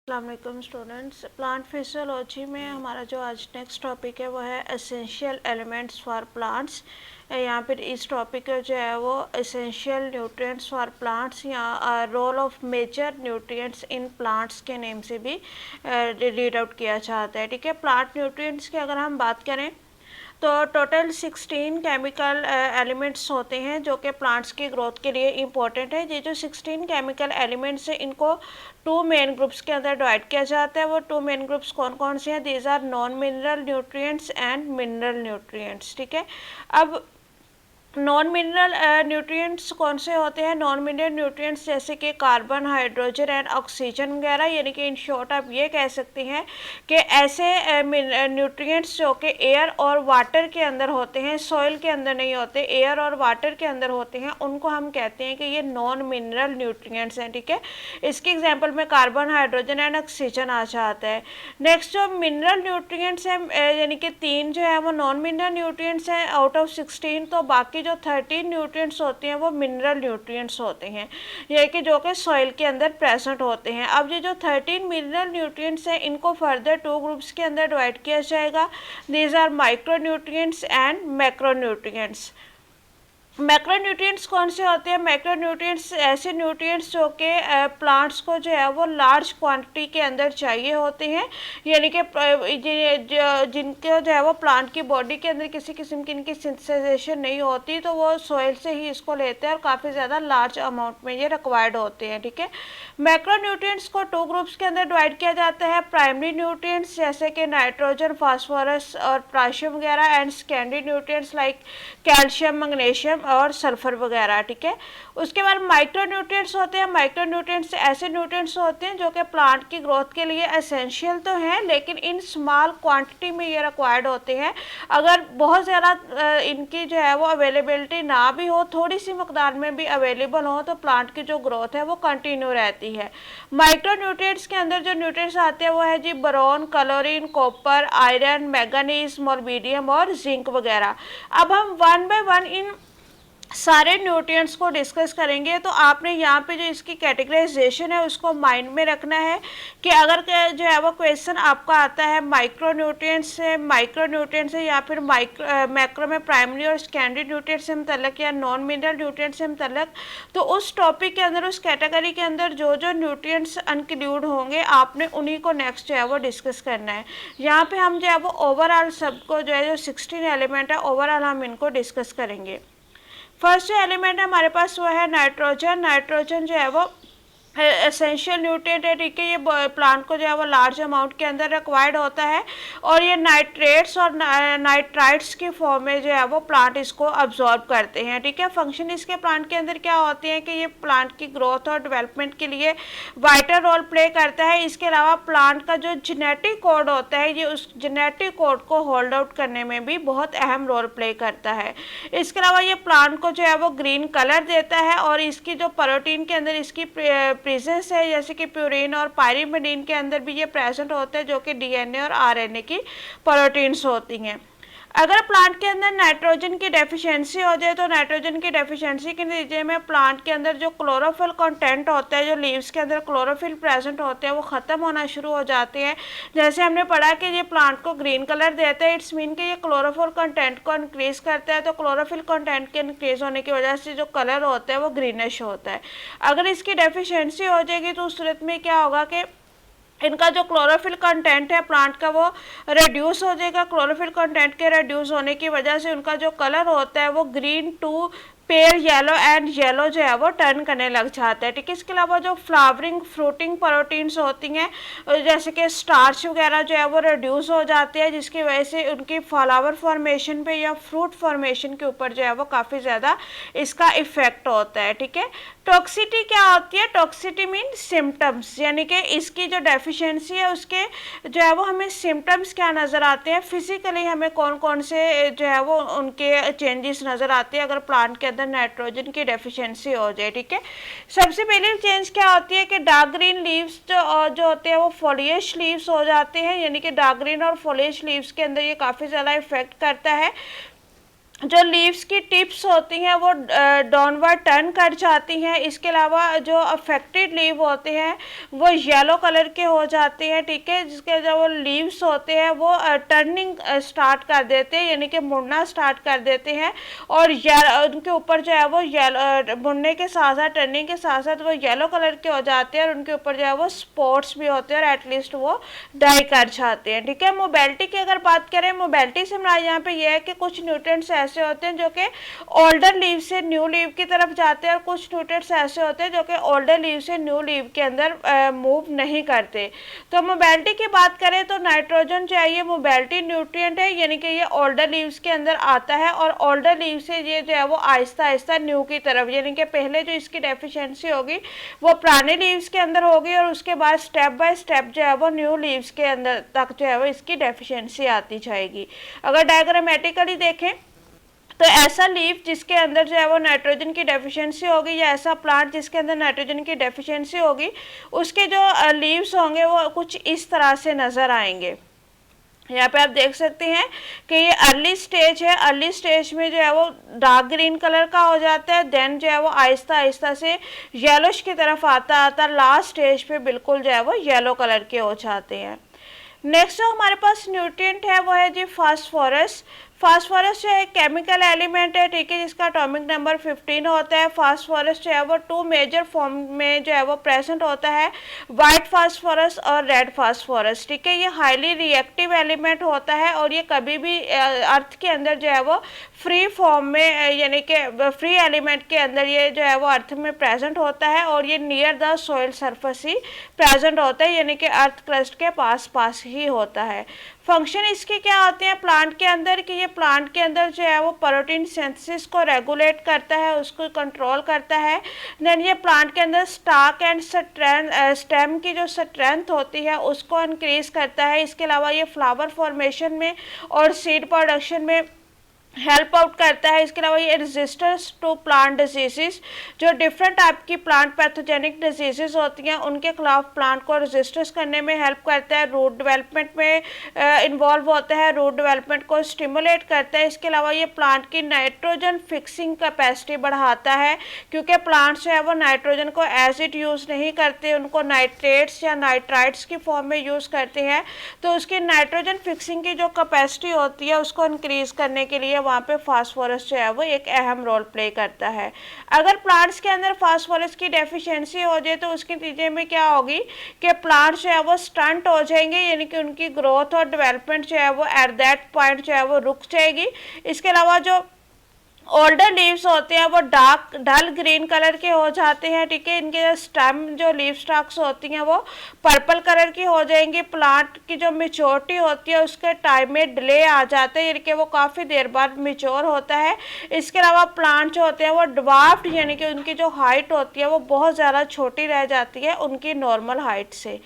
अस्सलाम वालेकुम students. Plant physiology में हमारा जो आज नेक्स्ट टॉपिक है वो है एसेंशियल एलिमेंट्स फॉर प्लांट्स। यहाँ पर इस टॉपिक का जो है वो एसेंशियल न्यूट्रिएंट्स फॉर प्लांट्स या role of major nutrients in plants के नेम से भी रीड आउट किया जाता है। ठीक है, प्लांट न्यूट्रिएंट्स की अगर हम बात करें तो टोटल 16 केमिकल एलिमेंट्स होते हैं जो कि प्लांट्स की ग्रोथ के लिए इम्पोर्टेंट है। ये जो 16 केमिकल एलिमेंट्स हैं इनको टू मेन ग्रुप्स के अंदर डिवाइड किया जाता है। वो टू मेन ग्रुप्स कौन कौन से हैं? These are non mineral nutrients and mineral nutrients. ठीक है, अब नॉन मिनरल न्यूट्रिएंट्स कौन से होते हैं? नॉन मिनरल न्यूट्रिएंट्स जैसे कि कार्बन, हाइड्रोजन एंड ऑक्सीजन वगैरह, यानी कि इन शॉर्ट आप ये कह सकते हैं कि ऐसे न्यूट्रिएंट्स जो कि एयर और वाटर के अंदर होते हैं, सॉइल के अंदर नहीं होते, एयर और वाटर के अंदर होते हैं, उनको हम कहते हैं कि ये नॉन मिनरल न्यूट्रिएंट्स हैं। ठीक है, इसकी एग्जाम्पल में कार्बन, हाइड्रोजन एंड ऑक्सीजन आ जाता है। नेक्स्ट जो मिनरल न्यूट्रिएंट्स हैं यानी कि 3 जो है वो नॉन मिनरल न्यूट्रिएंट्स हैं आउट ऑफ 16, तो बाकी जो 13 न्यूट्रिएंट्स होते हैं वो मिनरल न्यूट्रिएंट्स होते हैं, ये कि जो कि सॉइल के अंदर प्रेजेंट होते हैं। अब ये जो 13 मिनरल न्यूट्रिएंट्स हैं इनको फर्दर 2 ग्रुप्स के अंदर डिवाइड किया जाएगा। These are micro nutrients and macro nutrients. Macro nutrients कौन से होते हैं? मैक्रो न्यूट्रिएंट्स ऐसे न्यूट्रिएंट्स जो कि प्लांट्स को जो है वो लार्ज क्वांटिटी के अंदर चाहिए होते हैं, यानी कि जिनको जो है वो प्लांट की बॉडी के अंदर किसी किस्म की इनकी सिंथेसाइजेशन नहीं होती, तो वो सॉइल से ही इसको लेते हैं और काफ़ी ज़्यादा लार्ज अमाउंट में ये रिक्वायर्ड होते हैं। ठीक है, मैक्रो न्यूट्रिएंट्स को 2 ग्रुप्स के अंदर डिवाइड किया जाता है। प्राइमरी न्यूट्रिएंट्स जैसे कि नाइट्रोजन, फास्फोरस और पोटेशियम वगैरह, and secondary nutrients like calcium, magnesium और सल्फर वगैरह। ठीक है, उसके बाद माइक्रो न्यूट्रिएंट्स होते हैं। माइक्रो न्यूट्रिएंट्स ऐसे न्यूट्रिएंट्स होते हैं जो कि प्लांट की ग्रोथ के लिए एसेंशियल तो हैं लेकिन इन स्मॉल क्वांटिटी में ये रिक्वायर्ड होते हैं। अगर बहुत ज़्यादा इनकी जो है वो अवेलेबिलिटी ना भी हो, थोड़ी सी मकदार में भी अवेलेबल हो, तो प्लांट की जो ग्रोथ है वो कंटिन्यू रहती है। माइक्रो न्यूट्रिएंट्स के अंदर जो न्यूट्रिएंट्स आते हैं वो है जी boron, chlorine, copper, iron, manganese, molybdenum और जिंक वगैरह। अब हम वन बाय वन इन सारे न्यूट्रिएंट्स को डिस्कस करेंगे, तो आपने यहाँ पे जो इसकी कैटेगराइजेशन है उसको माइंड में रखना है कि अगर जो है वो क्वेश्चन आपका आता है माइक्रो न्यूट्रिएंट्स से, माइक्रो न्यूट्रिएंट्स से, या फिर मैक्रो में प्राइमरी और सेकेंडरी न्यूट्रिएंट्स से मुतल्लिक या नॉन मिनरल न्यूट्रिएंट्स से मुतल्लिक, तो उस टॉपिक के अंदर, उस कैटेगरी के अंदर जो जो न्यूट्रिएंट्स इंक्लूड होंगे आपने उन्हीं को नेक्स्ट जो है वो डिस्कस करना है। यहाँ पे हम जो है वो ओवरऑल सबको जो है जो 16 एलिमेंट है ओवरऑल हम इनको डिस्कस करेंगे। फर्स्ट जो एलिमेंट है हमारे पास वो है नाइट्रोजन। नाइट्रोजन जो है वो एसेंशियल न्यूट्रिएंट है। ठीक है, ये प्लांट को जो है वो लार्ज अमाउंट के अंदर रिक्वायर्ड होता है और ये नाइट्रेट्स और नाइट्राइट्स की फॉर्म में जो है वो प्लांट इसको अब्जॉर्ब करते हैं। ठीक है, फंक्शन इसके प्लांट के अंदर क्या होती है कि ये प्लांट की ग्रोथ और डेवलपमेंट के लिए वाइटल रोल प्ले करता है। इसके अलावा प्लांट का जो जेनेटिक कोड होता है ये उस जेनेटिक कोड को होल्ड आउट करने में भी बहुत अहम रोल प्ले करता है। इसके अलावा ये प्लांट को जो है वो ग्रीन कलर देता है और इसकी जो प्रोटीन के अंदर इसकी प्रेजेंस है, जैसे कि प्यूरिन और पायरीमिडीन के अंदर भी ये प्रेजेंट होते हैं जो कि डीएनए और आरएनए की प्रोटीन्स होती हैं। अगर प्लांट के अंदर नाइट्रोजन की डेफिशिएंसी हो जाए तो नाइट्रोजन की डेफिशिएंसी के नतीजे में प्लांट के अंदर जो क्लोरोफिल कंटेंट होता है, जो लीव्स के अंदर क्लोरोफिल प्रेजेंट होते हैं वो ख़त्म होना शुरू हो जाते हैं। जैसे हमने पढ़ा कि ये प्लांट को ग्रीन कलर देता है, इट्स मीन कि ये क्लोरोफिल कंटेंट को इंक्रीज़ करता है, तो क्लोरोफिल कंटेंट के इंक्रीज़ होने की वजह से जो कलर होता है वो ग्रीनिश होता है। अगर इसकी डेफिशिएंसी हो जाएगी तो उस सूरत में क्या होगा कि इनका जो क्लोरोफिल कंटेंट है प्लांट का वो रिड्यूस हो जाएगा। क्लोरोफिल कंटेंट के रिड्यूस होने की वजह से उनका जो कलर होता है वो green to pale yellow and yellow जो है वो टर्न करने लग जाता है। ठीक है, इसके अलावा जो फ्लावरिंग फ्रूटिंग प्रोटीन्स होती हैं जैसे कि स्टार्च वगैरह जो है वो रिड्यूस हो जाती है, जिसकी वजह से उनकी फ्लावर फॉर्मेशन पे या फ्रूट फॉर्मेशन के ऊपर जो है वो काफ़ी ज़्यादा इसका इफेक्ट होता है। ठीक है, टॉक्सिटी क्या होती है? टॉक्सिटी मीन सिम्टम्स, यानी कि इसकी जो डेफिशिएंसी है उसके जो है वो हमें सिम्टम्स क्या नज़र आते हैं, फिजिकली हमें कौन कौन से जो है वो उनके चेंजेस नज़र आते हैं अगर प्लांट के अंदर नाइट्रोजन की डेफिशिएंसी हो जाए। ठीक है, सबसे पहली चेंज क्या होती है कि डार्क ग्रीन लीव्स जो होते हैं वो फॉलिएश लीव्स हो जाते हैं, यानी कि डार्क ग्रीन और फॉलिएश लीव्स के अंदर ये काफ़ी ज़्यादा इफेक्ट करता है। जो लीव्स की टिप्स होती हैं वो डाउनवर्ड टर्न कर जाती हैं। इसके अलावा जो अफेक्टेड लीव होते हैं वो येलो कलर के हो जाते हैं, ठीक है, जिसके जो वो लीव्स होते हैं वो टर्निंग स्टार्ट कर देते हैं, यानी कि मुड़ना स्टार्ट कर देते हैं, और उनके ऊपर जो है वो येलो मुड़ने के साथ साथ, टर्निंग के साथ साथ वो येलो कलर के हो जाते हैं, और उनके ऊपर जो है वो स्पॉट्स भी होते हैं, और एटलीस्ट वो डाई कर जाते हैं, ठीक है। मोबिलिटी की अगर बात करें, मोबिलिटी से हमारा यहाँ पे ये है कि कुछ न्यूट्रिएंट्स ऐसे होते हैं जो कि ओल्डर लीव से न्यू लीव की तरफ जाते हैं, और कुछ न्यूट्रिएंट्स ऐसे होते हैं जो कि ओल्डर लीव से न्यू लीव के अंदर मूव नहीं करते। तो मोबिलिटी की बात करें तो नाइट्रोजन जो है ये मोबिलिटी न्यूट्रिएंट है, यानी कि ये ओल्डर लीव्स के अंदर आता है, और ओल्डर लीव से ये जो है वो आहिस्ता आहिस्ता न्यू की तरफ, यानी कि पहले जो इसकी डेफिशिएंसी होगी वो पुराने लीव्स के अंदर होगी, और उसके बाद स्टेप बाय स्टेप जो है वो न्यू लीव्स के अंदर तक जो है वो इसकी डेफिशिएंसी आती जाएगी। अगर डायग्रामेटिकली देखें तो ऐसा लीफ जिसके अंदर जो है वो नाइट्रोजन की डेफिशिएंसी होगी, या ऐसा प्लांट जिसके अंदर नाइट्रोजन की डेफिशिएंसी होगी, उसके जो लीव्स होंगे वो कुछ इस तरह से नज़र आएंगे। यहाँ पे आप देख सकते हैं कि ये अर्ली स्टेज है। अर्ली स्टेज में जो है वो डार्क ग्रीन कलर का हो जाता है, देन जो है वो आहिस्ता आहिस्ता से येलोश की तरफ आता आता लास्ट स्टेज पे बिल्कुल जो है वो येलो कलर के हो जाते हैं। नेक्स्ट जो हमारे पास न्यूट्रिएंट है वो है जी फास्फोरस। फास्फोरस जो है केमिकल एलिमेंट है, ठीक है, जिसका एटॉमिक नंबर 15 होता है। फास्फोरस जो है वो टू मेजर फॉर्म में जो है वो प्रेजेंट होता है, वाइट फास्फोरस और रेड फास्फोरस, ठीक है। ये हाईली रिएक्टिव एलिमेंट होता है, और ये कभी भी अर्थ के अंदर जो है वो फ्री फॉर्म में, यानी कि फ्री एलिमेंट के अंदर ये जो है वो अर्थ में प्रेजेंट होता है, और ये near the soil surface he present होता है, यानी कि अर्थ क्रस्ट के पास पास ही होता है। फंक्शन इसके क्या होते हैं प्लांट के अंदर, कि ये प्लांट के अंदर जो है वो प्रोटीन सिंथेसिस को रेगुलेट करता है, उसको कंट्रोल करता है। देन ये प्लांट के अंदर स्टार्क एंड स्टेम की जो स्ट्रेंथ होती है उसको इंक्रीज करता है। इसके अलावा ये फ्लावर फॉर्मेशन में और सीड प्रोडक्शन में हेल्प आउट करता है। इसके अलावा ये रेजिस्टेंस टू प्लांट डिजीजेस, जो डिफरेंट टाइप की प्लांट पैथोजेनिक डिजीजेस होती हैं उनके खिलाफ प्लांट को रेजिस्टेंस करने में हेल्प करता है। रूट डेवलपमेंट में इन्वॉल्व होता है, रूट डेवलपमेंट को स्टिमुलेट करता है। इसके अलावा ये प्लांट की नाइट्रोजन फिक्सिंग कैपेसिटी बढ़ाता है, क्योंकि प्लांट्स जो है वो नाइट्रोजन को एज इट यूज़ नहीं करते, उनको नाइट्रेट्स या नाइट्राइट्स की फॉर्म में यूज़ करते हैं। तो उसकी नाइट्रोजन फिक्सिंग की जो कैपेसिटी होती है उसको इंक्रीज करने के लिए वहाँ पे फास्फोरस जो है वो एक अहम रोल प्ले करता है। अगर प्लांट्स के अंदर फास्फोरस की डेफिशिएंसी हो जाए तो उसके नतीजे में क्या होगी कि प्लांट्स जो है वो स्टंट हो जाएंगे, यानी कि उनकी ग्रोथ और डेवलपमेंट जो है वो एट दैट पॉइंट जो है वो रुक जाएगी। इसके अलावा जो ओल्डर लीव्स होते हैं वो डार्क डल ग्रीन कलर के हो जाते हैं, ठीक है। इनके स्टेम जो लीव स्टॉक्स होती हैं वो पर्पल कलर की हो जाएंगी। प्लांट की जो मेच्योरिटी होती है उसके टाइम में डिले आ जाता है, यानी कि वो काफ़ी देर बाद मेच्योर होता है। इसके अलावा प्लांट जो होते हैं वो ड्वार्फ्ड, यानी कि उनकी जो हाइट होती है वो बहुत ज़्यादा छोटी रह जाती है उनकी नॉर्मल हाइट से।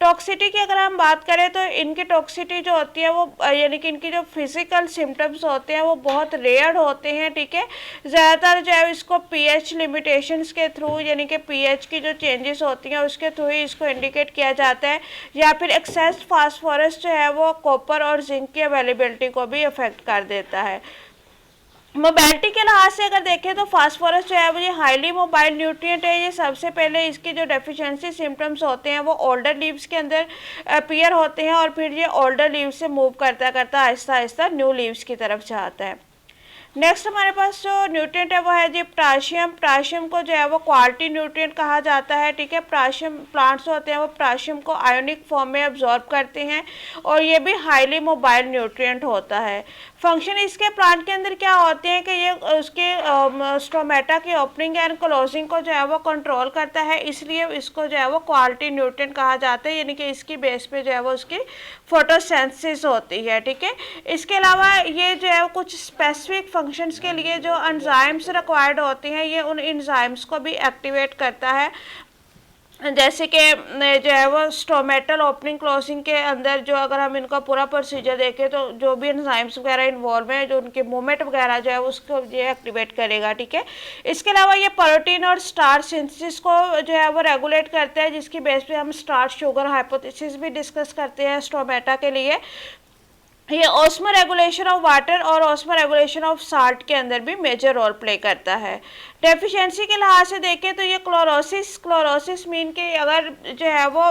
टॉक्सिटी की अगर हम बात करें तो इनकी टॉक्सिटी जो होती है वो यानी कि इनकी जो फिजिकल सिम्टम्स होते हैं वो बहुत रेयर होते हैं, ठीक है। ज़्यादातर जो है इसको पीएच लिमिटेशंस के थ्रू, यानी कि पीएच की जो चेंजेस होती हैं उसके थ्रू ही इसको इंडिकेट किया जाता है, या फिर एक्सेस फास्फोरस जो है वो कॉपर और जिंक की अवेलेबिलिटी को भी अफेक्ट कर देता है। मोबिलिटी के लिहाज से अगर देखें तो फास्फोरस जो है वो ये हाईली मोबाइल न्यूट्रिएंट है। ये सबसे पहले इसकी जो डेफिशिएंसी सिम्टम्स होते हैं वो ओल्डर लीव्स के अंदर अपीयर होते हैं, और फिर ये ओल्डर लीव्स से मूव करता करता आहिस्ता आहिस्ता न्यू लीव्स की तरफ जाता है। नेक्स्ट हमारे पास जो न्यूट्रिएंट है वो है जी पोटाशियम। पोटाशियम को जो है वो क्वालिटी न्यूट्रिएंट कहा जाता है, ठीक है। पोटाशियम प्लांट्स होते हैं वो पोटाशियम को आयोनिक फॉर्म में अब्जॉर्ब करते हैं, और ये भी हाईली मोबाइल न्यूट्रिएंट होता है। फंक्शन इसके प्लांट के अंदर क्या होते हैं कि ये उसके स्टोमेटा की ओपनिंग एंड क्लोजिंग को जो है वो कंट्रोल करता है, इसलिए इसको जो है वो क्वालिटी न्यूट्रिएंट कहा जाता है, यानी कि इसकी बेस पे जो है वो उसकी फोटोसिंथेसिस होती है, ठीक है। इसके अलावा ये जो है कुछ स्पेसिफिक फंक्शंस के लिए जो एंजाइम्स रिक्वायर्ड होते हैं ये उन एंजाइम्स को भी एक्टिवेट करता है, जैसे कि जो है वो स्टोमेटल ओपनिंग क्लोजिंग के अंदर जो अगर हम इनका पूरा प्रोसीजर देखें तो जो भी एंजाइम्स वगैरह इन्वॉल्व हैं, जो उनके मूवमेंट वगैरह जो है उसको ये एक्टिवेट करेगा, ठीक है। इसके अलावा ये प्रोटीन और स्टार्च सिंथेसिस को जो है वो रेगुलेट करता है, जिसकी बेस पे हम स्टार्च शुगर हाइपोथेसिस भी डिस्कस करते हैं स्टोमेटा के लिए। ये ऑस्मो रेगुलेशन ऑफ वाटर और ऑस्मो रेगुलेशन ऑफ साल्ट के अंदर भी मेजर रोल प्ले करता है। डेफिशिएंसी के लिहाज से देखें तो ये क्लोरोसिस मीन के अगर जो है वो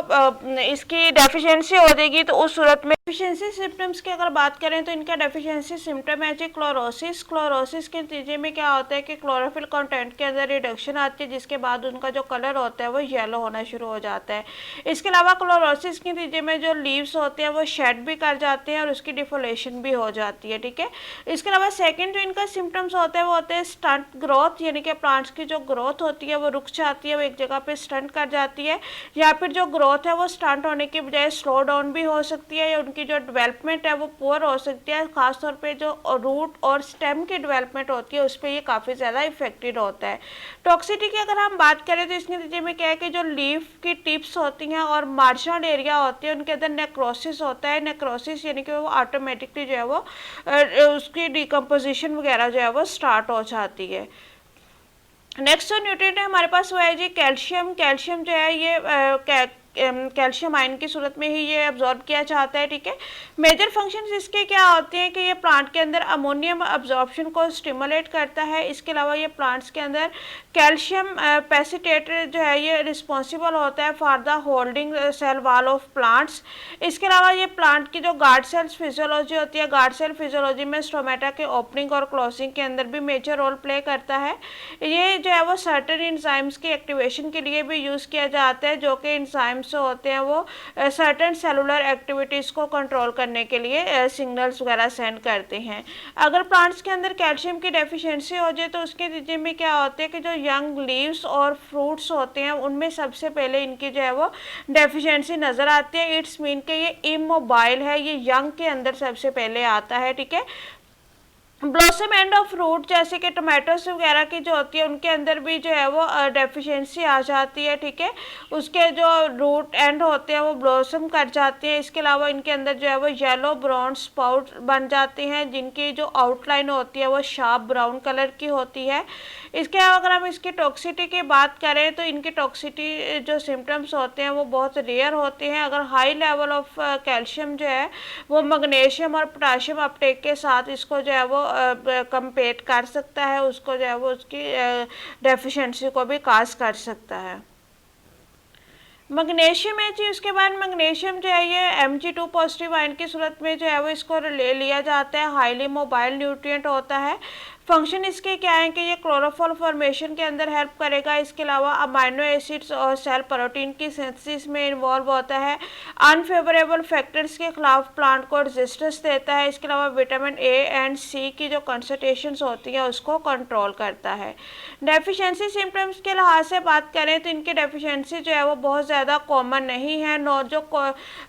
इसकी डेफिशिएंसी हो जाएगी तो उस सूरत में डेफिशिएंसी सिम्टम्स की अगर बात करें तो इनका डेफिशिएंसी सिम्टम है जी क्लोरोसिस के नतीजे में क्या होता है कि क्लोरोफिल कंटेंट के अंदर रिडक्शन आती है, जिसके बाद उनका जो कलर होता है वो येलो होना शुरू हो जाता है। इसके अलावा क्लोरोसिस के नतीजे में जो लीव्स होते हैं वो शेड भी कर जाते हैं और उसकी डिफोलेशन भी हो जाती है, ठीक है। इसके अलावा सेकेंड जो इनका सिम्टम्स होता है वो होते हैं स्टंट ग्रोथ, यानी कि प्लांट्स की जो ग्रोथ होती है वो रुक जाती है, वो एक जगह पे स्टंट कर जाती है, या फिर जो ग्रोथ है वो स्टंट होने की बजाय स्लो डाउन भी हो सकती है, या उनकी जो डेवलपमेंट है वो पुअर हो सकती है। खासतौर पे जो रूट और स्टेम की डेवलपमेंट होती है उस पर ये काफ़ी ज़्यादा इफेक्टेड होता है। टॉक्सिटी की अगर हम बात करें तो इसके नतीजे में क्या है कि जो लीफ की टिप्स होती हैं और मार्जिनल एरिया होती है उनके अंदर नेक्रोसिस होता है। नेक्रोसिस यानी कि वो ऑटोमेटिकली जो है वो उसकी डिकम्पोजिशन वगैरह जो है वो स्टार्ट हो जाती है। नेक्स्ट जो न्यूट्रिएंट है हमारे पास वो है जी कैल्शियम। कैल्शियम जो है ये कैल्शियम आयन की सूरत में ही ये अब्जॉर्ब किया जाता है, ठीक है। मेजर फंक्शंस इसके क्या होते हैं कि ये प्लांट के अंदर अमोनियम अब्जॉर्प्शन को स्टिमुलेट करता है। इसके अलावा ये प्लांट्स के अंदर कैल्शियम पेसिटेट जो है ये रिस्पॉन्सिबल होता है for the holding cell wall of plants. इसके अलावा ये प्लांट की जो गार्ड सेल्स फिजियोलॉजी होती है, गार्ड सेल फिजियोलॉजी में स्टोमेटा के ओपनिंग और क्लोजिंग के अंदर भी मेजर रोल प्ले करता है। ये जो है वो सर्टेन इंजाइम्स की एक्टिवेशन के लिए भी यूज़ किया जाता है, जो कि इंजाइम्स जो होते हैं वो सर्टेन सेलुलर एक्टिविटीज़ को कंट्रोल करने के लिए सिग्नल्स वगैरह सेंड करते हैं। अगर प्लांट्स के अंदर कैल्शियम की डेफिशिएंसी हो जाए तो उसके नतीजे में क्या होता है कि जो यंग लीव्स और फ्रूट्स होते हैं उनमें सबसे पहले इनकी जो है वो डेफिशिएंसी नज़र आती है। इट्स मीन कि ये इमोबाइल है, ये यंग के अंदर सबसे पहले आता है, ठीक है। ब्लॉसम एंड ऑफ फ्रूट जैसे कि टमाटोस वगैरह की जो होती है उनके अंदर भी जो है वो डेफिशिएंसी आ जाती है, ठीक है। उसके जो रूट एंड होते हैं वो ब्लॉसम कर जाते हैं। इसके अलावा इनके अंदर जो है वो येलो ब्राउन स्पाउट बन जाते हैं, जिनकी जो आउटलाइन होती है वो शार्प ब्राउन कलर की होती है। इसके अलावा अगर हम इसकी टॉक्सिटी की बात करें तो इनकी टॉक्सिटी जो सिम्टम्स होते हैं वो बहुत रेयर होते हैं। अगर हाई लेवल ऑफ कैल्शियम जो है वो मैग्नीशियम और पोटाशियम अपटेक के साथ इसको जो है वो कंपेट कर सकता है, उसको जो है वो उसकी डेफिशिएंसी को भी काज कर सकता है। मैग्नीशियम है जी, उसके बाद मैग्नीशियम जो है ये Mg2 पॉजिटिव आयन की सूरत में जो है वो इसको ले लिया जाता है। हाईली मोबाइल न्यूट्रिएंट होता है। फंक्शन इसके क्या है कि ये क्लोरोफिल फॉर्मेशन के अंदर हेल्प करेगा। इसके अलावा अमाइनो एसिड्स और सेल प्रोटीन की सिंथेसिस में इन्वॉल्व होता है। अनफेवरेबल फैक्टर्स के खिलाफ प्लांट को रेजिस्टेंस देता है। इसके अलावा विटामिन ए एंड सी की जो कंसंट्रेशंस होती हैं उसको कंट्रोल करता है। डेफिशिएंसी सिम्टम्स के लिहाज से बात करें तो इनकी डेफिशिएंसी जो है वो बहुत ज़्यादा कॉमन नहीं है। जो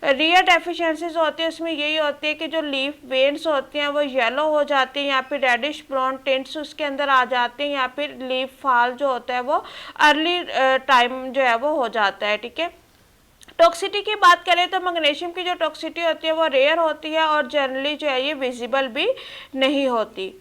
रियल डेफिशिएंसीज होती है उसमें यही होती है कि जो लीफ वेन्स होती हैं वो येलो हो जाती हैं या फिर रेडिश ब्राउन टिंट्स उसके अंदर आ जाते हैं, या फिर लीफ फॉल जो होता है वो अर्ली टाइम जो है वो हो जाता है, ठीक है। टॉक्सिटी की बात करें तो मैग्नीशियम की जो टॉक्सिटी होती है वो रेयर होती है और जनरली जो है ये विजिबल भी नहीं होती।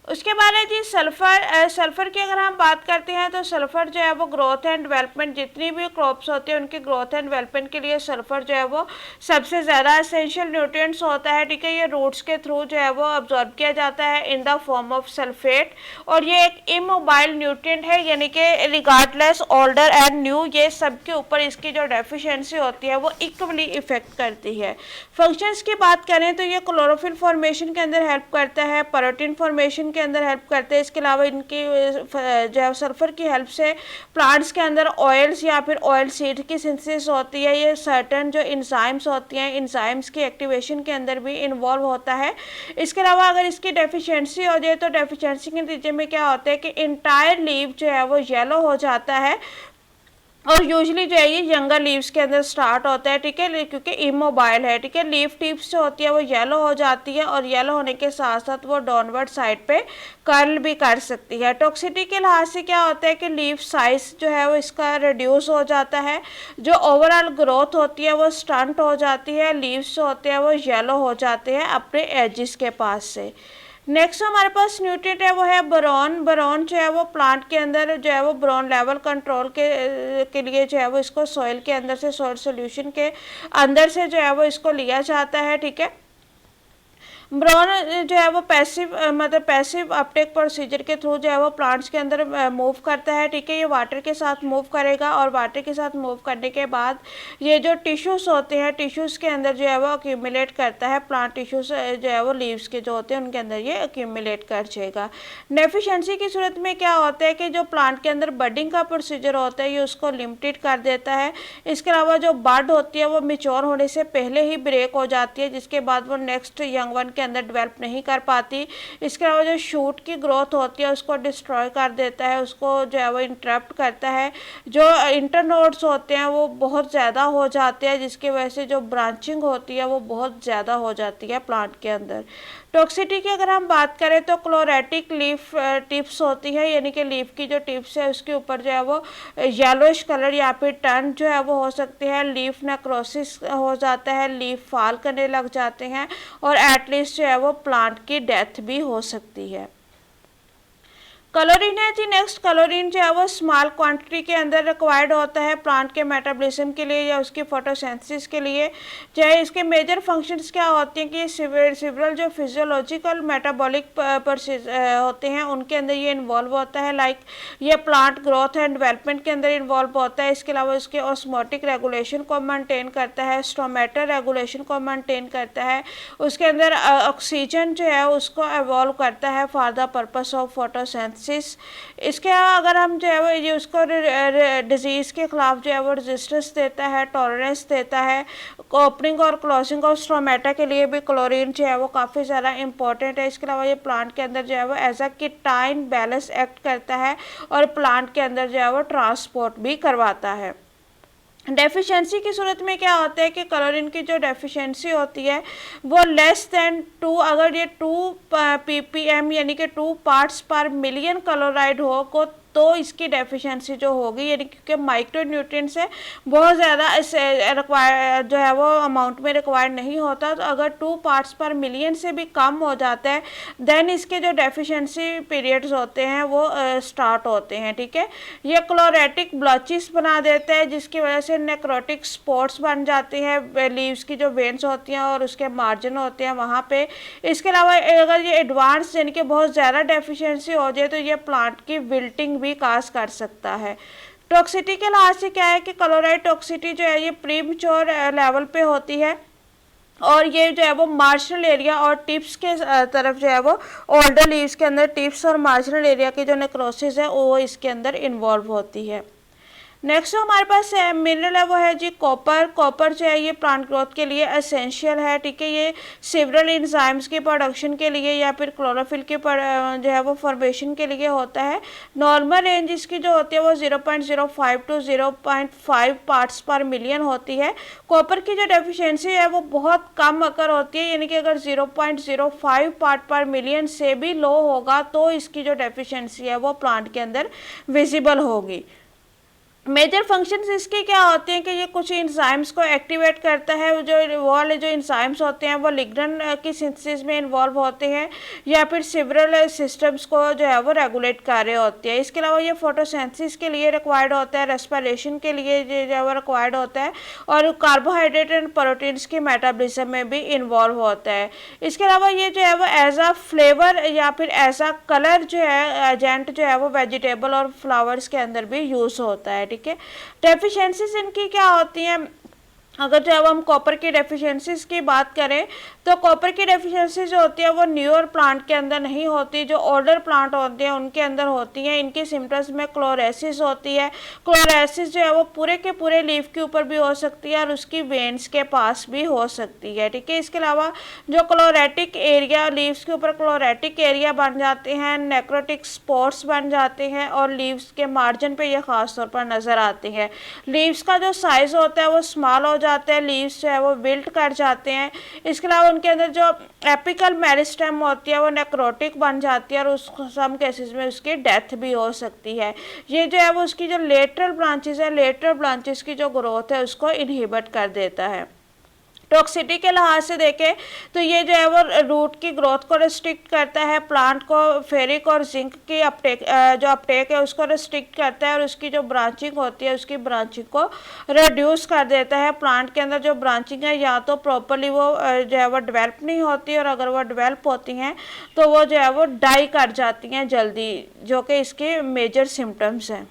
उसके बाद है जी सल्फ़र। सल्फ़र की अगर हम बात करते हैं तो सल्फ़र जो है वो ग्रोथ एंड डेवलपमेंट, जितनी भी क्रॉप्स होती है उनकी ग्रोथ एंड डेवलपमेंट के लिए सल्फ़र जो है वो सबसे ज़्यादा एसेंशियल न्यूट्रिएंट्स होता है, ठीक है। ये रूट्स के थ्रू जो है वो अब्जॉर्ब किया जाता है in the form of sulphate, और ये एक इमोबाइल न्यूट्रिएंट है, यानी कि रिगार्डलेस ओल्डर एंड न्यू ये सब के ऊपर इसकी जो डेफिशिएंसी होती है वो इक्वली इफेक्ट करती है। फंक्शंस की बात करें तो ये क्लोरोफिल फॉर्मेशन के अंदर हेल्प करता है, प्रोटीन फॉर्मेशन के अंदर हेल्प करते हैं। इसके अलावा इनकी जो है सल्फर की हेल्प से प्लांट्स के अंदर ऑयल्स या फिर ऑयल सीड की सिंथेसिस होती है। ये सर्टेन जो इंजाइम्स होती हैं इंजाइम्स की एक्टिवेशन के अंदर भी इन्वॉल्व होता है। इसके अलावा अगर इसकी डेफिशिएंसी हो जाए तो डेफिशिएंसी के नतीजे में क्या होता है कि इंटायर लीफ जो है वो येलो हो जाता है, और यूजली जो है ये यंगर लीव्स के अंदर स्टार्ट होता है, ठीक है, क्योंकि इमोबाइल है, ठीक है। लीफ टिप्स जो होती है वो येलो हो जाती है और येलो होने के साथ साथ वो डाउनवर्ड साइड पे कर्ल भी कर सकती है। टॉक्सिटी के लिहाज से क्या होता है कि लीफ साइज जो है वो इसका रिड्यूस हो जाता है, जो ओवरऑल ग्रोथ होती है वो स्टंट हो जाती है, लीव्स जो होते हैं वो येलो हो जाते हैं अपने एजिस के पास से। नेक्स्ट हमारे पास न्यूट्रिएंट है वो है बोरॉन। बोरॉन जो है वो प्लांट के अंदर जो है वो बोरॉन लेवल कंट्रोल के लिए जो है वो इसको सॉइल के अंदर से, सॉइल सोल्यूशन के अंदर से जो है वो इसको लिया जाता है, ठीक है। ब्रोन जो है वो पैसिव मतलब पैसिव अपटेक प्रोसीजर के थ्रू जो है वो प्लांट्स के अंदर मूव करता है, ठीक है। ये वाटर के साथ मूव करेगा और वाटर के साथ मूव करने के बाद ये जो टिश्यूज़ होते हैं, टिश्यूज़ के अंदर जो है वो अक्यूमुलेट करता है। प्लांट टिश्यूज़ जो है वो लीव्स के जो होते हैं उनके अंदर ये अक्यूमुलेट कर जाएगा। डेफिशिएंसी की सूरत में क्या होता है कि जो प्लांट के अंदर बडिंग का प्रोसीजर होता है ये उसको लिमिटेड कर देता है। इसके अलावा जो बड होती है वो मेच्योर होने से पहले ही ब्रेक हो जाती है, जिसके बाद वो नेक्स्ट यंग वन के अंदर डेवलप नहीं कर पाती। इसके अलावा जो शूट की ग्रोथ होती है उसको डिस्ट्रॉय कर देता है, उसको जो है वो इंटरप्ट करता है। जो इंटरनोड्स होते हैं वो बहुत ज़्यादा हो जाते हैं, जिसकी वजह से जो ब्रांचिंग होती है वो बहुत ज़्यादा हो जाती है प्लांट के अंदर। टॉक्सिटी की अगर हम बात करें तो क्लोरेटिक लीफ टिप्स होती है, यानी कि लीफ की जो टिप्स है उसके ऊपर जो है वो येलोइश कलर या फिर टर्न जो है वो हो सकती है। लीफ नेक्रोसिस हो जाता है, लीफ फॉल करने लग जाते हैं और एटलीस्ट जो है वो प्लांट की डेथ भी हो सकती है। क्लोरीन है जी नेक्स्ट। क्लोरीन जो है वो स्मॉल क्वांटिटी के अंदर रिक्वायर्ड होता है प्लांट के मेटाबॉलिज्म के लिए या उसकी फोटोसिंथेसिस के लिए। चाहे इसके मेजर फंक्शंस क्या होती हैं कि सिवरल जो फिजियोलॉजिकल मेटाबॉलिक प्रोसेस होते हैं उनके अंदर ये इन्वॉल्व होता है। लाइक ये प्लांट ग्रोथ एंड डेवलपमेंट के अंदर इन्वॉल्व होता है। इसके अलावा इसके ऑस्मोटिक रेगुलेशन को मेंटेन करता है, स्टोमेटल रेगुलेशन को मेंटेन करता है, उसके अंदर ऑक्सीजन जो है उसको एवॉल्व करता है for the purpose of photosynthesis. इसके अलावा अगर हम जो है वो ये उसको डिजीज़ के खिलाफ जो है वो रेजिस्टेंस देता है, टॉलरेंस देता है। ओपनिंग और क्लोजिंग ऑफ स्टोमेटा के लिए भी क्लोरीन जो है वो काफ़ी ज़्यादा इंपॉर्टेंट है। इसके अलावा ये प्लांट के अंदर जो है वो एज अ कीटाइन बैलेंस एक्ट करता है और प्लांट के अंदर जो है वो ट्रांसपोर्ट भी करवाता है। डेफिशिएंसी की सूरत में क्या होता है कि क्लोरीन की जो डेफिशिएंसी होती है वो लेस देन 2, अगर ये 2 ppm यानी कि 2 पार्ट्स पर मिलियन क्लोराइड हो को तो इसकी डेफिशिएंसी जो होगी, यानी क्योंकि माइक्रो न्यूट्रिएंट्स है बहुत ज़्यादा इस रिक्वायर जो है वो अमाउंट में रिक्वायर्ड नहीं होता। तो अगर 2 पार्ट्स पर मिलियन से भी कम हो जाता है देन इसके जो डेफिशिएंसी पीरियड्स होते हैं वो स्टार्ट होते हैं, ठीक है। ये क्लोरेटिक ब्लॉचेस बना देते हैं जिसकी वजह से नेक्रोटिक स्पॉट्स बन जाती हैं लीव्स की जो वेन्स होती हैं और उसके मार्जिन होते हैं वहाँ पे। इसके अलावा अगर ये एडवांस यानी कि बहुत ज़्यादा डेफिशिएंसी हो जाए तो ये प्लांट की विल्टिंग भी काज कर सकता है। टॉक्सिटी के लिहाज से क्या है कि क्लोराइड टॉक्सिटी जो है ये प्रीमेच्योर लेवल पे होती है और ये जो है वो मार्जिनल एरिया और टिप्स के तरफ जो है वो ओल्डर लीव्स के अंदर टिप्स और मार्जिनल एरिया की जो नेक्रोसिस है वो इसके अंदर इन्वॉल्व होती है। नेक्स्ट जो हमारे पास मिनरल है वो है जी कॉपर। कॉपर जो है ये प्लांट ग्रोथ के लिए एसेंशियल है, ठीक है। ये सेवरल एंजाइम्स की प्रोडक्शन के लिए या फिर क्लोरोफिल की जो है वो फॉर्मेशन के लिए होता है। नॉर्मल रेंज इसकी जो होती है वो 0.05 टू 0.5 पार्ट्स पर मिलियन होती है। कॉपर की जो डेफिशिएंसी है वो बहुत कम अकर होती है, यानी कि अगर 0.05 पार्ट पर मिलियन से भी लो होगा तो इसकी जो डेफिशिएंसी है वो प्लांट के अंदर विजिबल होगी। मेजर फंक्शंस इसके क्या होते हैं कि ये कुछ इंजाइम्स को एक्टिवेट करता है। जो वो वाले जो इंजाइम्स होते हैं वो लिग्नन की सिंथेसिस में इन्वॉल्व होते हैं या फिर सेवरल सिस्टम्स को जो है वो रेगुलेट कर रहे होते हैं। इसके अलावा ये फोटोसिंथेसिस के लिए रिक्वायर्ड होता है, रेस्पिरेशन के लिए जो है वो रिक्वायर्ड होता है और कार्बोहाइड्रेट एंड प्रोटीन्स के मेटाबॉलिज्म में भी इन्वॉल्व होता है। इसके अलावा ये जो है वो एज अ फ्लेवर या फिर एज अ कलर जो है एजेंट जो है वो वेजिटेबल और फ्लावर्स के अंदर भी यूज़ होता है, ठीक है। डेफिशिएंसीज इनकी क्या होती हैं, अगर जब हम कॉपर की डेफिशिएंसीज की बात करें तो कॉपर की डेफिशिएंसी जो होती है वो न्यूअर प्लांट के अंदर नहीं होती, जो ओल्डर प्लांट होते हैं उनके अंदर होती हैं। इनकी सिम्टम्स में क्लोरेसिस होती है। क्लोरेसिस जो है वो पूरे के पूरे लीफ के ऊपर भी हो सकती है और उसकी वेन्स के पास भी हो सकती है, ठीक है। इसके अलावा जो क्लोरेटिक एरिया लीव्स के ऊपर क्लोरेटिक एरिया बन जाते हैं, नेक्रोटिक स्पॉट्स बन जाते हैं और लीव्स के मार्जिन पे ये ख़ास तौर पर नज़र आते हैं। लीव्स का जो साइज़ होता है वो स्मॉल हो जाते हैं, लीव्स जो है वो विल्ट कर जाते हैं। इसके अलावा उनके अंदर जो एपिकल मेरिस्टेम होती है वो नेक्रोटिक बन जाती है और उस सम केसेस में उसकी डेथ भी हो सकती है। ये जो है वो उसकी जो लेटरल ब्रांचेस है, लेटरल ब्रांचेस की जो ग्रोथ है उसको इनहिबिट कर देता है। टॉक्सिटी के लिहाज से देखें तो ये जो है वो रूट की ग्रोथ को रिस्ट्रिक्ट करता है, प्लांट को फेरिक और जिंक की जो अपटेक है उसको रिस्ट्रिक्ट करता है, और उसकी जो ब्रांचिंग होती है उसकी ब्रांचिंग को रिड्यूस कर देता है। प्लांट के अंदर जो ब्रांचिंग है या तो प्रॉपरली वो जो है वो डेवलप नहीं होती, और अगर वो डेवलप होती हैं तो वो जो है वो डाई कर जाती हैं जल्दी, जो कि इसके मेजर सिम्टम्स हैं।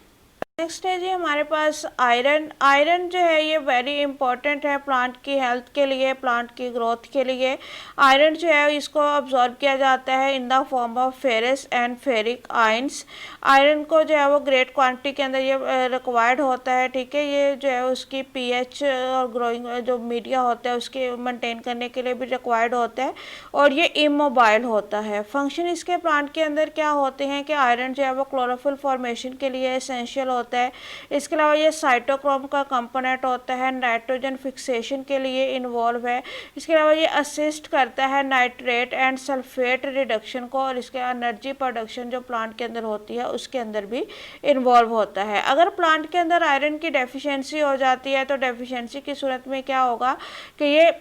नेक्स्ट है जी हमारे पास आयरन। आयरन जो है ये वेरी इंपॉर्टेंट है प्लांट की हेल्थ के लिए, प्लांट की ग्रोथ के लिए। आयरन जो है इसको अब्जॉर्ब किया जाता है in the form of ferrous and ferric ions. Iron को जो है वो ग्रेट क्वांटिटी के अंदर ये रिक्वायर्ड होता है, ठीक है। ये जो है उसकी पीएच और ग्रोइंग जो मीडिया होता है उसके मेंटेन करने के लिए भी रिक्वायर्ड होता है, और ये इमोबाइल होता है। फंक्शन इसके प्लांट के अंदर क्या होते हैं कि आयरन जो है वो क्लोरोफिल फॉर्मेशन के लिए एसेंशियल होता है। इसके अलावा ये साइटोक्रोम का कंपोनेंट होता है, नाइट्रोजन फिक्सेशन के लिए इन्वॉल्व है। इसके अलावा ये असिस्ट करता है नाइट्रेट एंड सल्फेट रिडक्शन को, और इसके एनर्जी प्रोडक्शन जो प्लांट के अंदर होती है उसके अंदर भी इन्वॉल्व होता है। अगर प्लांट के अंदर आयरन की डेफिशिएंसी हो जाती है तो डेफिशिएंसी की सूरत में क्या होगा कि ये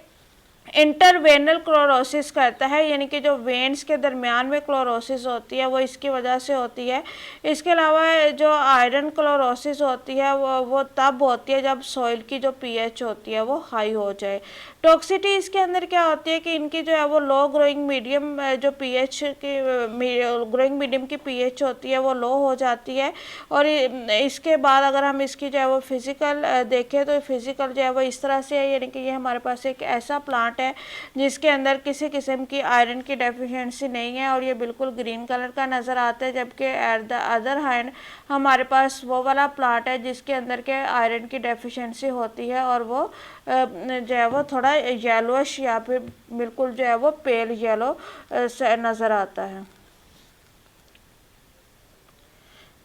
इंटरवेनल क्लोरोसिस करता है, यानी कि जो वेन्स के दरमियान में क्लोरोसिस होती है वो इसकी वजह से होती है। इसके अलावा जो आयरन क्लोरोसिस होती है वो तब होती है जब सॉइल की जो पीएच होती है वो हाई हो जाए। टॉक्सिटी इसके अंदर क्या होती है कि इनकी जो है वो लो ग्रोइंग मीडियम जो पीएच की ग्रोइंग मीडियम की पीएच होती है वो लो हो जाती है। और इसके बाद अगर हम इसकी जो है वो फिज़िकल देखें तो फिज़िकल जो है वो इस तरह से है, यानी कि ये हमारे पास एक ऐसा प्लांट है जिसके अंदर किसी किस्म की आयरन की डेफिशिएंसी नहीं है, और ये बिल्कुल ग्रीन कलर का नज़र आता है। जबकि एट द अदर हैंड हमारे पास वो वाला प्लांट है जिसके अंदर के आयरन की डेफिशिएंसी होती है, और वो जो है वो थोड़ा येलोइश या फिर बिल्कुल जो है वो पेल येलो नज़र आता है।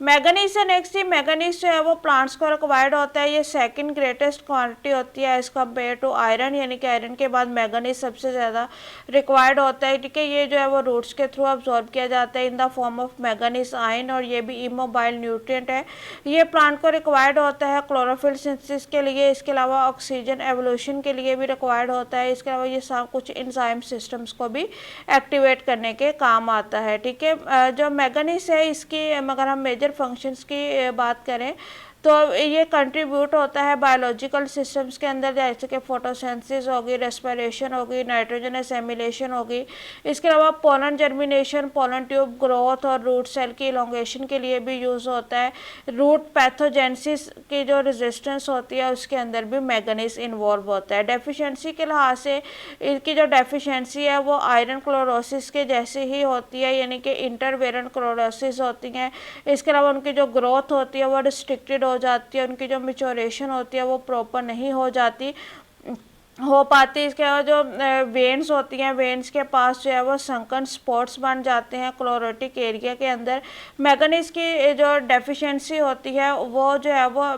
मैगनीज से नेक्स्ट ही मैगनीज जो है वो प्लांट्स को रिक्वायर्ड होता है। ये सेकंड ग्रेटेस्ट क्वांटिटी होती है एज़ कम्पेयर टू आयरन, यानी कि आयरन के बाद मैगनीज सबसे ज़्यादा रिक्वायर्ड होता है, ठीक है। ये जो है वो रूट्स के थ्रू अब्जॉर्ब किया जाता है in the form of manganese ion, और ये भी इमोबाइल न्यूट्रिएंट है। ये प्लांट को रिक्वायर्ड होता है क्लोरोफिल सिंथेसिस के लिए, इसके अलावा ऑक्सीजन एवोल्यूशन के लिए भी रिक्वायर्ड होता है। इसके अलावा ये सब कुछ इंजाइम सिस्टम्स को भी एक्टिवेट करने के काम आता है, ठीक है। जो मैगनीज है इसकी अगर हम मेजर फंक्शंस की बात करें तो ये कंट्रीब्यूट होता है बायोलॉजिकल सिस्टम्स के अंदर, जैसे कि फोटोसिंथेसिस होगी, रेस्पिरेशन होगी, नाइट्रोजन एसिमिलेशन होगी। इसके अलावा pollen germination, pollen tube growth और रूट सेल की इलोंगेशन के लिए भी यूज़ होता है। रूट पैथोजेनेसिस की जो रेजिस्टेंस होती है उसके अंदर भी मैगनीज इन्वॉल्व होता है। डेफिशिएंसी के लिहाज से इनकी जो डेफिशिएंसी है वो आयरन क्लोरोसिस के जैसे ही होती है, यानी कि इंटरवेरन क्लोरोसिस होती हैं। इसके अलावा उनकी जो ग्रोथ होती है वो रिस्ट्रिक्टेड हो जाती है, उनकी जो मैच्योरेशन होती है वो प्रॉपर नहीं हो पाती। इसके अलावा जो वेन्स होती हैं, वेन्स के पास जो है वो संकन स्पॉट्स बन जाते हैं क्लोरोटिक एरिया के अंदर। मैगनीज की जो डेफिशिएंसी होती है वो जो है वो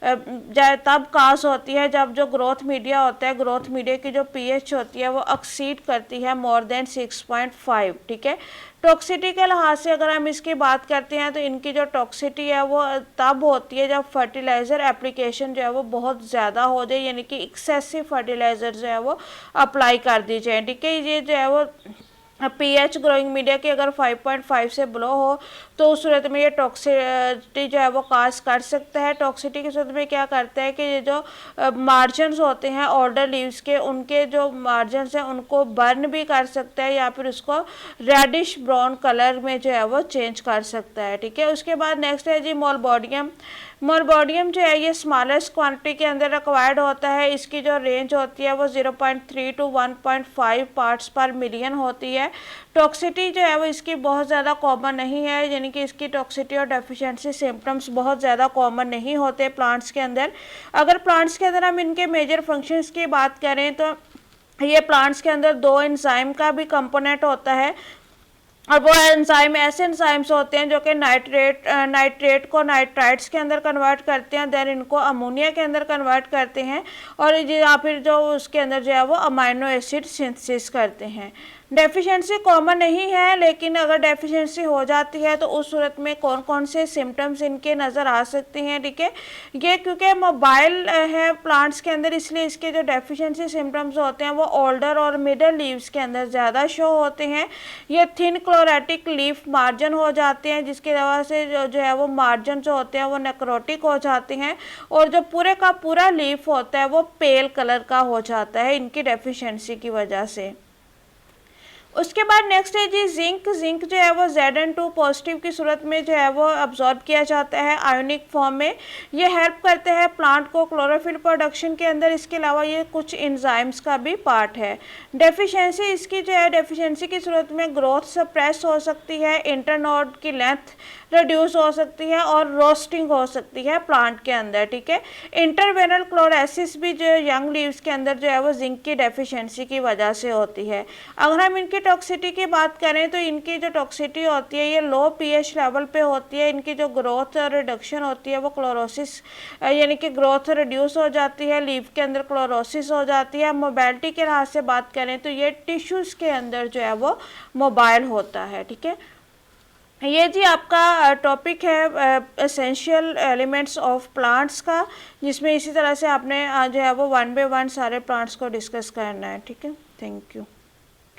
तब काज होती है जब जो ग्रोथ मीडिया होता है, ग्रोथ मीडिया की जो पीएच होती है वो एक्सीड करती है मोर देन 6.5, ठीक है। टॉक्सिटी के लिहाज से अगर हम इसकी बात करते हैं तो इनकी जो टॉक्सिटी है वो तब होती है जब फर्टिलाइज़र एप्लीकेशन जो है वो बहुत ज़्यादा हो जाए, यानी कि एक्सेसिव फर्टिलाइज़र जो है वो अप्लाई कर दी जाए, ठीक है। ये जो है वो पीएच ग्रोइंग मीडिया की अगर 5.5 से बिलो हो तो उस सूरत में ये टॉक्सिटी जो है वो काज कर सकता है। टॉक्सिटी की सूरत में क्या करता है कि ये जो मार्जिन्स होते हैं ऑर्डर लीव्स के, उनके जो मार्जिन्स हैं उनको बर्न भी कर सकता है या फिर उसको रेडिश ब्राउन कलर में जो है वो चेंज कर सकता है, ठीक है। उसके बाद नेक्स्ट है जी मोलबॉडियम। मोलबॉडियम जो है ये स्मॉलेस्ट क्वांटिटी के अंदर रिक्वायर्ड होता है। इसकी जो रेंज होती है वो 0.3 to 1.5 पार्ट्स पर मिलियन होती है। टॉक्सिटी जो है वो इसकी बहुत ज़्यादा कॉमन नहीं है, यानी कि इसकी टॉक्सिटी और डेफिशिएंसी सिम्टम्स बहुत ज़्यादा कॉमन नहीं होते प्लांट्स के अंदर। अगर प्लांट्स के अंदर हम इनके मेजर फंक्शंस की बात करें तो ये प्लांट्स के अंदर 2 एंजाइम का भी कंपोनेंट होता है, और वो एंजाइम ऐसे एंजाइम्स होते हैं जो कि नाइट्रेट को नाइट्राइट्स के अंदर कन्वर्ट करते हैं, देन इनको अमोनिया के अंदर कन्वर्ट करते हैं, और या फिर जो उसके अंदर जो है वो अमाइनो एसिड सिंथेसिस करते हैं। डेफिशिएंसी कॉमन नहीं है, लेकिन अगर डेफिशिएंसी हो जाती है तो उस सूरत में कौन कौन से सिम्टम्स इनके नज़र आ सकते हैं, ठीक है। ये क्योंकि मोबाइल है प्लांट्स के अंदर, इसलिए इसके जो डेफिशिएंसी सिम्टम्स होते हैं वो ओल्डर और मिडल लीव्स के अंदर ज़्यादा शो होते हैं। ये थिन क्लोरेटिक लीफ मार्जिन हो जाते हैं, जिसकी वजह से जो है वो मार्जिन जो होते हैं वो नेक्रोटिक हो जाते हैं, और जो पूरे का पूरा लीफ होता है वो पेल कलर का हो जाता है इनकी डेफिशिएंसी की वजह से। उसके बाद नेक्स्ट है जी जिंक। जिंक जो है वो Zn2 पॉजिटिव की सूरत में जो है वो अब्जॉर्ब किया जाता है आयोनिक फॉर्म में। ये हेल्प करते हैं प्लांट को क्लोरोफिल प्रोडक्शन के अंदर। इसके अलावा ये कुछ एंजाइम्स का भी पार्ट है। डेफिशिएंसी इसकी जो है डेफिशिएंसी की सूरत में ग्रोथ सप्रेस हो सकती है, इंटरनोड की लेंथ रिड्यूस हो सकती है, और रोस्टिंग हो सकती है प्लांट के अंदर, ठीक है। इंटरवेनल क्लोरेसिस भी जो यंग लीव्स के अंदर जो है वो जिंक की डेफिशिएंसी की वजह से होती है। अगर हम इनकी टॉक्सिटी की बात करें तो इनकी जो टॉक्सिटी होती है ये लो पीएच लेवल पे होती है। इनकी जो ग्रोथ रिडक्शन होती है वो क्लोरोसिस यानी कि ग्रोथ रिड्यूस हो जाती है, लीव के अंदर क्लोरोसिस हो जाती है। मोबाइलिटी के लिहाज से बात करें तो ये टिश्यूज़ के अंदर जो है वो मोबाइल होता है, ठीक है। ये जी आपका टॉपिक है एसेंशियल एलिमेंट्स ऑफ प्लांट्स का, जिसमें इसी तरह से आपने जो है वो 1 बाय 1 सारे प्लांट्स को डिस्कस करना है, ठीक है। Thank you.